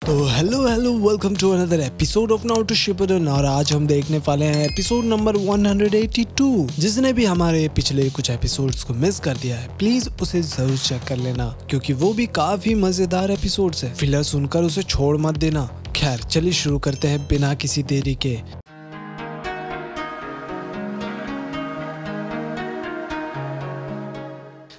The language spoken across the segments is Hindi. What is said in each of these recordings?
तो hello welcome to another episode of Naruto Shippuden. और आज हम देखने वाले हैं एपिसोड नंबर 182। जिसने भी हमारे पिछले कुछ एपिसोड्स को मिस कर दिया है प्लीज उसे जरूर चेक कर लेना, क्योंकि वो भी काफी मजेदार एपिसोड्स है। फिलर सुनकर उसे छोड़ मत देना। खैर चलिए शुरू करते हैं बिना किसी देरी के।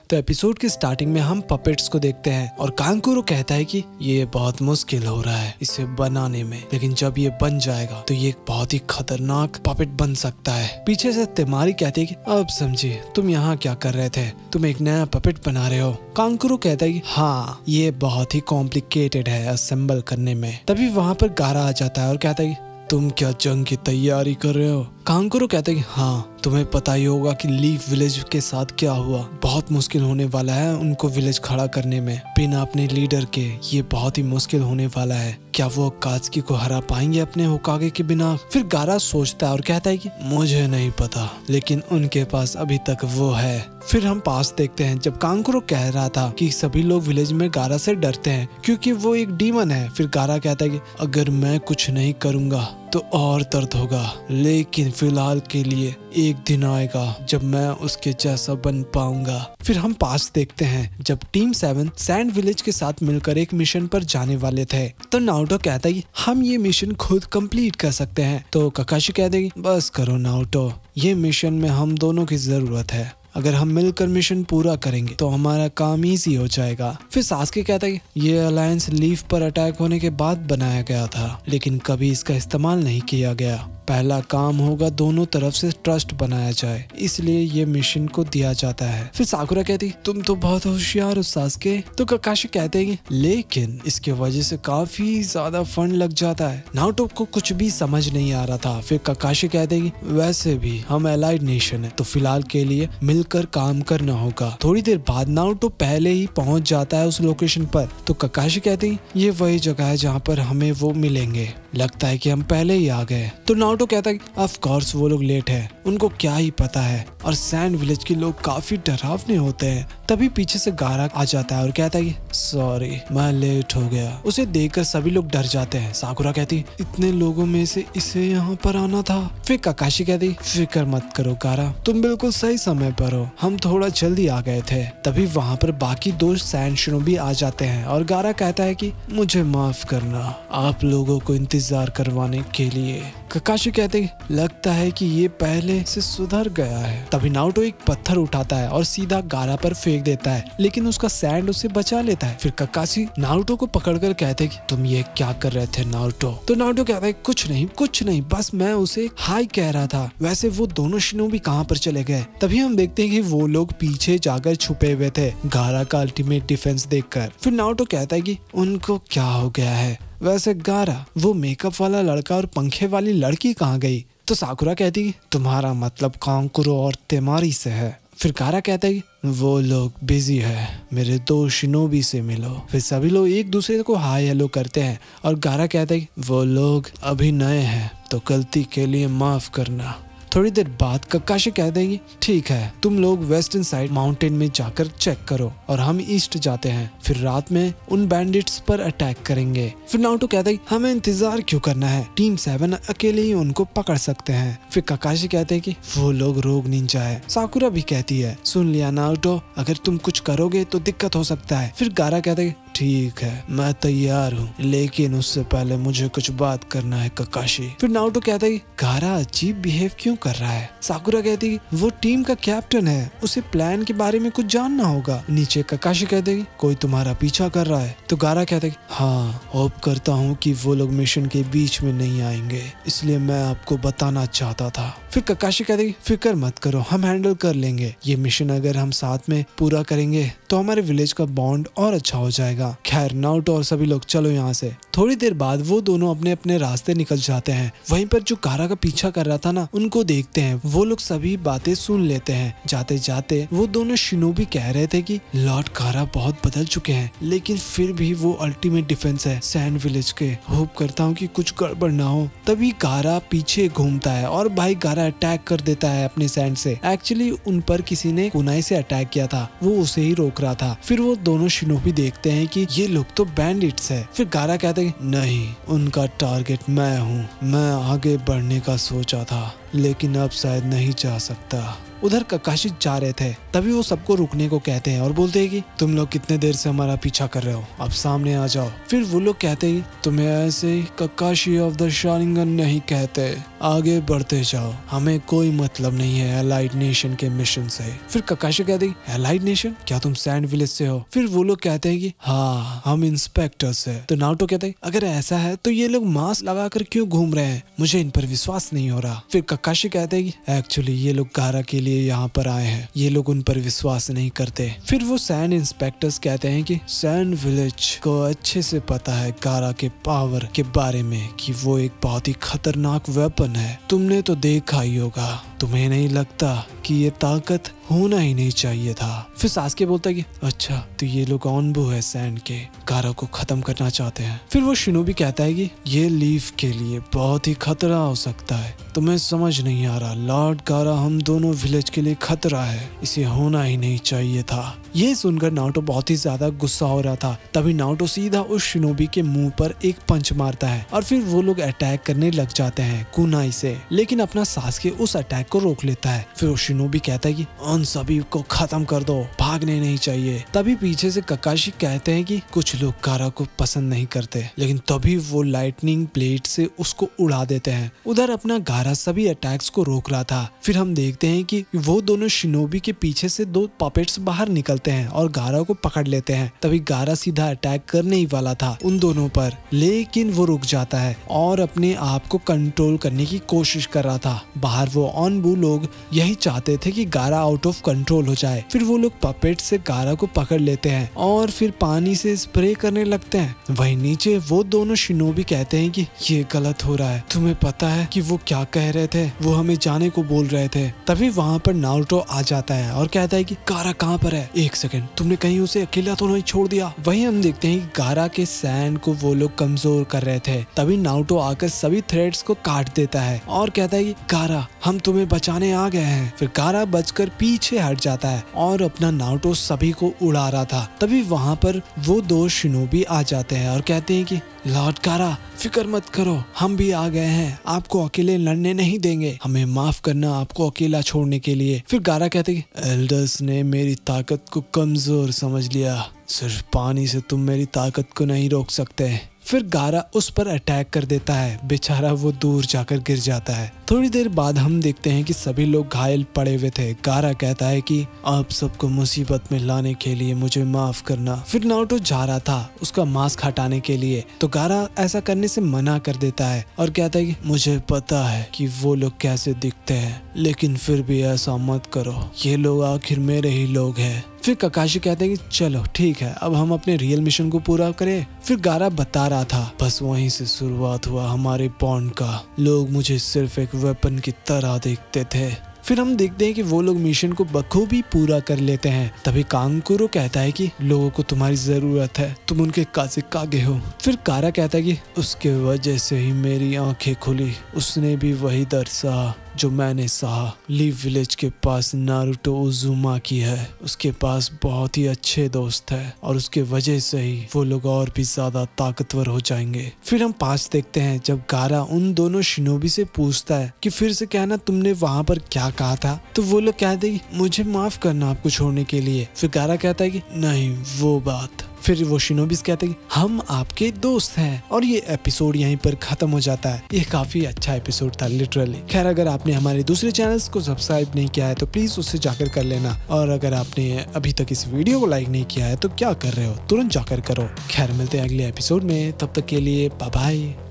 तो एपिसोड की स्टार्टिंग में हम पपेट्स को देखते हैं और कांकुरो कहता है कि ये बहुत मुश्किल हो रहा है इसे बनाने में, लेकिन जब ये बन जाएगा तो ये एक बहुत ही खतरनाक पपेट बन सकता है। पीछे से तेमारी कहती है कि अब समझिए तुम यहाँ क्या कर रहे थे, तुम एक नया पपेट बना रहे हो। कांकुरो कहता है कि हाँ ये बहुत ही कॉम्प्लिकेटेड है असेंबल करने में। तभी वहाँ पर गारा आ जाता है और कहता है कि तुम क्या जंग की तैयारी कर रहे हो। कांकुरो कहते हैं कि हाँ तुम्हें पता ही होगा कि लीफ विलेज के साथ क्या हुआ। बहुत मुश्किल होने वाला है उनको विलेज खड़ा करने में बिना अपने लीडर के। ये बहुत ही मुश्किल होने वाला है। क्या वो अकात्सुकी को हरा पाएंगे अपने होकागे के बिना। फिर गारा सोचता है और कहता है कि मुझे नहीं पता, लेकिन उनके पास अभी तक वो है। फिर हम पास देखते हैं जब कांकुरो कह रहा था कि सभी लोग विलेज में गारा से डरते हैं क्योंकि वो एक डीमन है। फिर गारा कहता है कि अगर मैं कुछ नहीं करूँगा तो और दर्द होगा, लेकिन फिलहाल के लिए एक दिन आएगा जब मैं उसके जैसा बन पाऊंगा। फिर हम पास देखते हैं जब टीम 7 सैंड विलेज के साथ मिलकर एक मिशन पर जाने वाले थे। तो नारुतो कहता है कि हम ये मिशन खुद कंप्लीट कर सकते हैं। तो काकाशी कहते हैं कि बस करो नारुतो, ये मिशन में हम दोनों की जरूरत है। अगर हम मिलकर मिशन पूरा करेंगे तो हमारा काम इजी हो जाएगा। फिर सास्के कहता है कि ये अलायंस लीफ पर अटैक होने के बाद बनाया गया था, लेकिन कभी इसका इस्तेमाल नहीं किया गया। पहला काम होगा दोनों तरफ से ट्रस्ट बनाया जाए, इसलिए ये मिशन को दिया जाता है। फिर साकुरा कहती तुम तो बहुत होशियार हो सास्के। तो काकाशी कहते हैं कि लेकिन इसके वजह से काफी ज्यादा फंड लग जाता है। नारुतो को कुछ भी समझ नहीं आ रहा था। फिर काकाशी कहते हैं कि वैसे भी हम एलाइड नेशन है तो फिलहाल के लिए मिलकर काम करना होगा। थोड़ी देर बाद नारुतो पहले ही पहुंच जाता है उस लोकेशन पर। तो काकाशी कहती है ये वही जगह है जहाँ पर हमें वो मिलेंगे, लगता है कि हम पहले ही आ गए। तो नारुतो कहता है ऑफ कोर्स वो लोग लेट है, उनको क्या ही पता है। और सैंड विलेज के लोग काफी डरावने होते हैं। तभी पीछे से गारा आ जाता है और कहता है सॉरी मैं लेट हो गया। उसे देखकर सभी लोग डर जाते हैं। साकुरा कहती इतने लोगों में से इसे यहाँ पर आना था। फिर काकाशी कहती फिक्र मत करो गारा, तुम बिल्कुल सही समय पर हो, हम थोड़ा जल्दी आ गए थे। तभी वहाँ पर बाकी दो सैंड शिनोबी आ जाते हैं और गारा कहता है कि मुझे माफ करना आप लोगों को इंतजार करवाने के लिए। काकाशी कहते लगता है कि ये पहले से सुधर गया है। तभी नारुतो एक पत्थर उठाता है और सीधा गारा पर फेंक देता है, लेकिन उसका सैंड उसे बचा लेता है। फिर काकाशी नारुतो को पकड़कर कहते हैं कि तुम ये क्या कर रहे थे नारुतो। तो नारुतो कहता है कुछ नहीं, बस मैं उसे हाय कह रहा था। वैसे वो दोनों शिनोबी कहाँ पर चले गए। तभी हम देखते हैं कि वो लोग पीछे जाकर छुपे हुए थे गारा का अल्टीमेट डिफेंस देखकर। फिर नारुतो कहता है कि उनको क्या हो गया है। वैसे गारा वो मेकअप वाला लड़का और पंखे वाली लड़की कहाँ गई। तो साकुरा कहती तुम्हारा मतलब कांकुरो और तेमारी से है। फिर गारा कहता है कि वो लोग बिजी है, मेरे दो शिनोबी से मिलो। फिर सभी लोग एक दूसरे को हाय हेलो करते हैं और गारा कहता है कि वो लोग अभी नए हैं तो गलती के लिए माफ करना। थोड़ी देर बाद काकाशी कहते हैं कि ठीक है तुम लोग वेस्टर्न साइड माउंटेन में जाकर चेक करो और हम ईस्ट जाते हैं, फिर रात में उन बैंडिट्स पर अटैक करेंगे। फिर नारुतो कहता है हमें इंतजार क्यों करना है, टीम 7 अकेले ही उनको पकड़ सकते हैं। फिर काकाशी कहते हैं कि वो लोग रोग निंजा है। साकुरा भी कहती है सुन लिया नारुतो, अगर तुम कुछ करोगे तो दिक्कत हो सकता है। फिर गारा कहता है ठीक है मैं तैयार हूँ, लेकिन उससे पहले मुझे कुछ बात करना है काकाशी। फिर नारुतो कहता है गारा अजीब बिहेव क्यों कर रहा है। साकुरा कहती है वो टीम का कैप्टन है, उसे प्लान के बारे में कुछ जानना होगा। नीचे काकाशी कहते हैं कोई तुम्हारा पीछा कर रहा है। तो गारा कहता है हाँ होप करता हूँ कि वो लोग मिशन के बीच में नहीं आएंगे, इसलिए मैं आपको बताना चाहता था। फिर काकाशी कहते हैं फिक्र मत करो हम हैंडल कर लेंगे ये मिशन। अगर हम साथ में पूरा करेंगे तो हमारे विलेज का बॉन्ड और अच्छा हो जाएगा। खैर नारुतो और सभी लोग चलो यहाँ से। थोड़ी देर बाद वो दोनों अपने अपने रास्ते निकल जाते हैं। वहीं पर जो गारा का पीछा कर रहा था ना उनको देखते हैं। वो लोग सभी बातें सुन लेते हैं। जाते जाते वो दोनों शिनोबी कह रहे थे कि लॉर्ड गारा बहुत बदल चुके हैं, लेकिन फिर भी वो अल्टीमेट डिफेंस है सैंड विलेज के। होप करता हूँ कि कुछ गड़बड़ ना हो। तभी गारा पीछे घूमता है और भाई गारा अटैक कर देता है अपने सैंड से। एक्चुअली उन पर किसी ने कुनाई से अटैक किया था, वो उसे ही रोक रोक रहा था। फिर वो दोनों शिनोबी देखते हैं कि ये लोग तो बैंडिट्स है। फिर गारा कहते हैं नहीं, उनका टारगेट मैं हूँ। मैं आगे बढ़ने का सोचा था लेकिन अब शायद नहीं जा सकता। उधर ककाशी जा रहे थे, तभी वो सबको रुकने को कहते हैं और बोलते हैं कि तुम लोग कितने देर से हमारा पीछा कर रहे हो, अब सामने आ जाओ। फिर वो लोग कहते हैं तुम्हें ऐसे ही ककाशी ऑफ द शारिंगन नहीं कहते, आगे बढ़ते जाओ, हमें कोई मतलब नहीं है एलाइड नेशन के मिशन से। फिर ककाशी कहते हैं एलाइड नेशन, क्या तुम सैंड विलेज से हो? फिर वो लोग कहते हैं कि हाँ, हम इंस्पेक्टर्स है। तो नारुतो कहते हैं अगर ऐसा है तो ये लोग मास्क लगाकर क्यों घूम रहे हैं, मुझे इन पर विश्वास नहीं हो रहा। फिर ककाशी कहते हैं कि एक्चुअली ये लोग गारा के लिए यहाँ पर आए हैं, ये लोग उन पर विश्वास नहीं करते। फिर वो सैंड इंस्पेक्टर्स कहते हैं कि सैंड विलेज को अच्छे से पता है गारा के पावर के बारे में कि वो एक बहुत ही खतरनाक वेपन है, तुमने तो देखा ही होगा, तुम्हें नहीं लगता कि ये ताकत होना ही नहीं चाहिए था। फिर सास्के बोलता है कि अच्छा, तो ये लोग ऑनबू है सैंड के, गारा को खत्म करना चाहते हैं। फिर वो शिनोबी कहता है कि ये लीफ के लिए बहुत ही खतरा हो सकता है, तुम्हें समझ नहीं आ रहा, लॉर्ड गारा हम दोनों विलेज के लिए खतरा है, इसे होना ही नहीं चाहिए था। ये सुनकर नारुतो बहुत ही ज्यादा गुस्सा हो रहा था। तभी नारुतो सीधा उस शिनोबी के मुंह पर एक पंच मारता है और फिर वो लोग अटैक करने लग जाते हैं कुनाई से, लेकिन अपना सास्के उस अटैक को रोक लेता है। फिर वो शिनोबी कहता है कि उन सभी को खत्म कर दो, भागने नहीं चाहिए। तभी पीछे से ककाशी कहते हैं कि कुछ लोग गारा को पसंद नहीं करते, लेकिन तभी वो लाइटनिंग ब्लेड से उसको उड़ा देते हैं। उधर अपना गारा सभी अटैक्स को रोक रहा था। फिर हम देखते हैं कि वो दोनों शिनोबी के पीछे से दो पपेट्स बाहर निकलते हैं और गारा को पकड़ लेते हैं। तभी गारा सीधा अटैक करने ही वाला था उन दोनों पर, लेकिन वो रुक जाता है और अपने आप को कंट्रोल करने की कोशिश कर रहा था। बाहर वो ऑनबू लोग यही चाहते थे कि गारा आउट ऑफ कंट्रोल हो जाए। फिर वो लोग पपेट से गारा को पकड़ लेते हैं और फिर पानी से स्प्रे करने लगते हैं। वहीं नीचे वो दोनों शिनोबी कहते हैं कि ये गलत हो रहा है, तुम्हें पता है कि वो क्या कह रहे थे, वो हमें जाने को बोल रहे थे। तभी वहाँ पर नारुतो आ जाता है और कहता है कि गारा कहाँ पर है, एक सेकंड, तुमने कहीं उसे अकेला तो नहीं छोड़ दिया। वहीं हम देखते हैं कि गारा के सैंड को वो लोग कमजोर कर रहे थे। तभी नारुतो आकर सभी थ्रेड्स को काट देता है और कहता है कि गारा हम तुम्हें बचाने आ गए हैं। फिर गारा बचकर पीछे हट जाता है और अपना नारुतो सभी को उड़ा रहा था। तभी वहाँ पर वो दो शिनोबी आ जाते हैं और कहते हैं कि लॉर्ड गारा फिक्र मत करो, हम भी आ गए हैं, आपको अकेले लड़ने नहीं देंगे, हमें माफ करना आपको अकेला छोड़ने के लिए। फिर गारा कहते हैं एल्डर्स ने मेरी ताकत को कमजोर समझ लिया, सिर्फ पानी से तुम मेरी ताकत को नहीं रोक सकते। फिर गारा उस पर अटैक कर देता है, बेचारा वो दूर जाकर गिर जाता है। थोड़ी देर बाद हम देखते हैं कि सभी लोग घायल पड़े हुए थे। गारा कहता है कि आप सबको मुसीबत में लाने के लिए मुझे माफ करना। फिर नारुतो जा रहा था उसका मास्क हटाने के लिए, तो गारा ऐसा करने से मना कर देता है और कहता है कि मुझे पता है कि वो लोग कैसे दिखते हैं, लेकिन फिर भी ऐसा मत करो, ये लोग आखिर मेरे ही लोग हैं। फिर ककाशी कहते हैं कि चलो ठीक है, अब हम अपने रियल मिशन को पूरा करें। फिर गारा बता रहा था बस वहीं से शुरुआत हुआ हमारे बॉन्ड का, लोग मुझे सिर्फ एक वेपन की तरह देखते थे। फिर हम देखते हैं कि वो लोग मिशन को बखूबी पूरा कर लेते हैं। तभी कांकुरो कहता है कि लोगों को तुम्हारी जरूरत है, तुम उनके कागे हो। फिर गारा कहता है कि उसके वजह से ही मेरी आंखें खुली, उसने भी वही दर्द सहा जो मैंने सहा। लीव विलेज के पास नारुतो उजुमाकी है, उसके पास बहुत ही अच्छे दोस्त है और उसके वजह से ही वो लोग और भी ज्यादा ताकतवर हो जाएंगे। फिर हम पास देखते हैं जब गारा उन दोनों शिनोबी से पूछता है कि फिर से कहना तुमने वहाँ पर क्या कहा था, तो वो लोग कहते हैं कि मुझे माफ करना आपको छोड़ने के लिए। फिर गारा कहता है कि नहीं वो बात। फिर वो शिनोबिस कहते हैं हम आपके दोस्त हैं और ये एपिसोड यहीं पर खत्म हो जाता है। ये काफी अच्छा एपिसोड था लिटरली। खैर अगर आपने हमारे दूसरे चैनल्स को सब्सक्राइब नहीं किया है तो प्लीज उससे जाकर कर लेना, और अगर आपने अभी तक इस वीडियो को लाइक नहीं किया है तो क्या कर रहे हो, तुरंत जाकर करो। खैर मिलते हैं अगले एपिसोड में, तब तक के लिए बाय बाय।